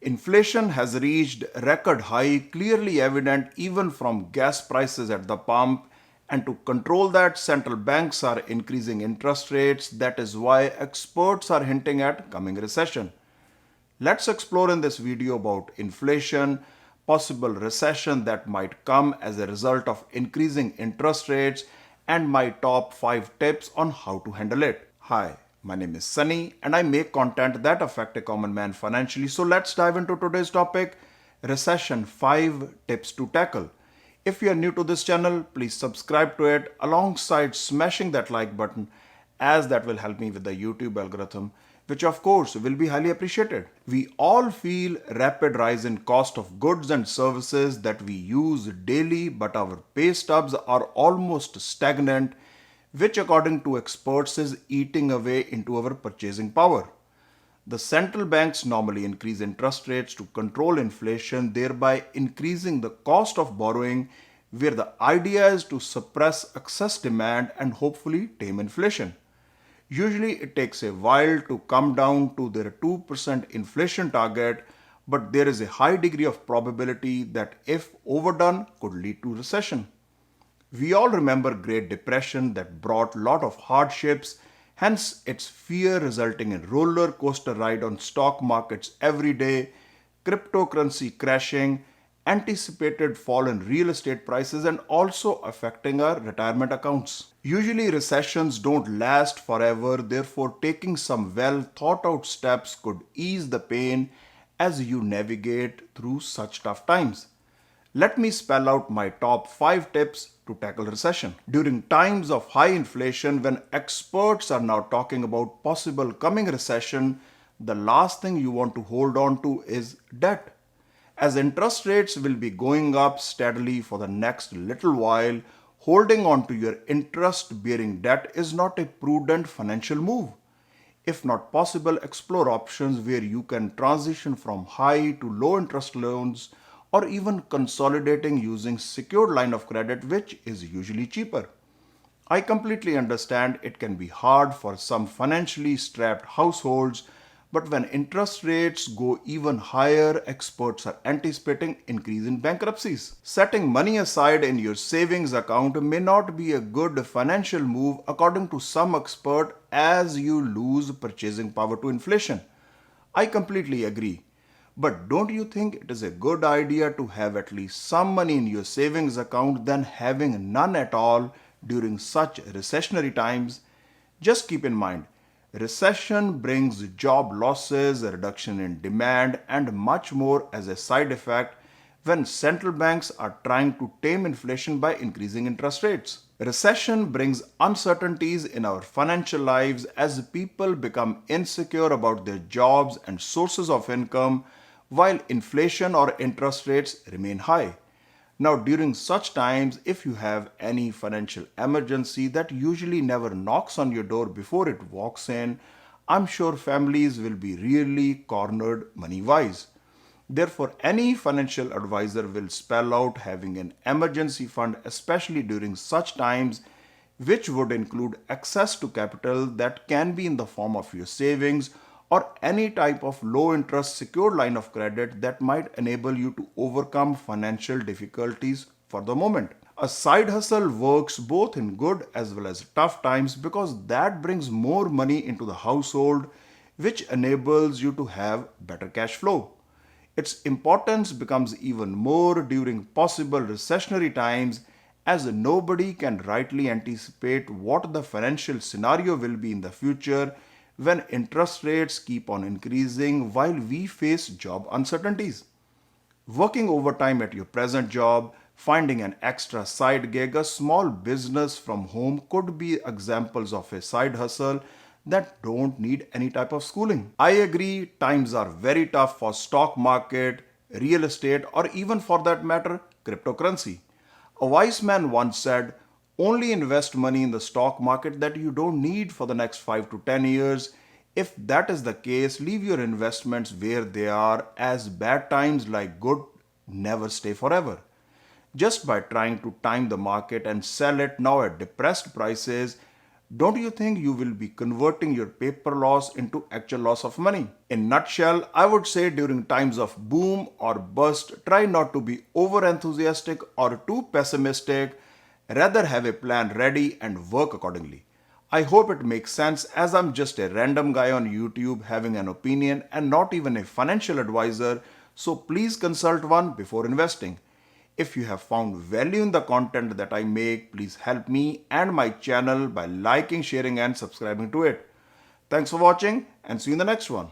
Inflation has reached record high, clearly evident even from gas prices at the pump. And to control that, central banks are increasing interest rates. That is why experts are hinting at coming recession. Let's explore in this video about inflation, possible recession that might come as a result of increasing interest rates, and my top 5 tips on how to handle it. Hi, my name is Sunny and I make content that affect a common man financially. So let's dive into today's topic, recession 5 tips to tackle. If you are new to this channel, please subscribe to it alongside smashing that like button, as that will help me with the YouTube algorithm, which of course will be highly appreciated. We all feel rapid rise in cost of goods and services that we use daily, but our pay stubs are almost stagnant, which according to experts is eating away into our purchasing power. The central banks normally increase interest rates to control inflation, thereby increasing the cost of borrowing, where the idea is to suppress excess demand and hopefully tame inflation. Usually, it takes a while to come down to their 2% inflation target, but there is a high degree of probability that if overdone could lead to recession. We all remember Great Depression that brought lot of hardships, hence its fear resulting in roller coaster ride on stock markets every day, cryptocurrency crashing, anticipated fall in real estate prices, and also affecting our retirement accounts. Usually recessions don't last forever, therefore taking some well thought out steps could ease the pain as you navigate through such tough times. Let me spell out my top 5 tips to tackle recession. During times of high inflation, when experts are now talking about possible coming recession, the last thing you want to hold on to is debt. As interest rates will be going up steadily for the next little while, holding on to your interest bearing debt is not a prudent financial move. If not possible, explore options where you can transition from high to low interest loans or even consolidating using secured line of credit, which is usually cheaper. I completely understand it can be hard for some financially strapped households, but when interest rates go even higher, experts are anticipating increase in bankruptcies. Setting money aside in your savings account may not be a good financial move according to some expert, as you lose purchasing power to inflation. I completely agree. But don't you think it is a good idea to have at least some money in your savings account than having none at all during such recessionary times? Just keep in mind, recession brings job losses, a reduction in demand, and much more as a side effect when central banks are trying to tame inflation by increasing interest rates. Recession brings uncertainties in our financial lives as people become insecure about their jobs and sources of income, while inflation or interest rates remain high. Now, during such times, if you have any financial emergency that usually never knocks on your door before it walks in, I'm sure families will be really cornered money wise. Therefore, any financial advisor will spell out having an emergency fund, especially during such times, which would include access to capital that can be in the form of your savings or any type of low interest secured line of credit that might enable you to overcome financial difficulties for the moment. A side hustle works both in good as well as tough times because that brings more money into the household, which enables you to have better cash flow. Its importance becomes even more during possible recessionary times, as nobody can rightly anticipate what the financial scenario will be in the future when interest rates keep on increasing while we face job uncertainties. Working overtime at your present job, finding an extra side gig, a small business from home could be examples of a side hustle that don't need any type of schooling. I agree, times are very tough for stock market, real estate, or even for that matter, cryptocurrency. A wise man once said, only invest money in the stock market that you don't need for the next 5 to 10 years. If that is the case, leave your investments where they are, as bad times like good never stay forever. Just by trying to time the market and sell it now at depressed prices don't you think you will be converting your paper loss into actual loss of money? In nutshell, I would say during times of boom or bust, try not to be over enthusiastic or too pessimistic. Rather have a plan ready and work accordingly. I hope it makes sense as I'm just a random guy on YouTube having an opinion and not even a financial advisor, so please consult one before investing. If you have found value in the content that I make, please help me and my channel by liking, sharing, and subscribing to it. Thanks for watching and see you in the next one.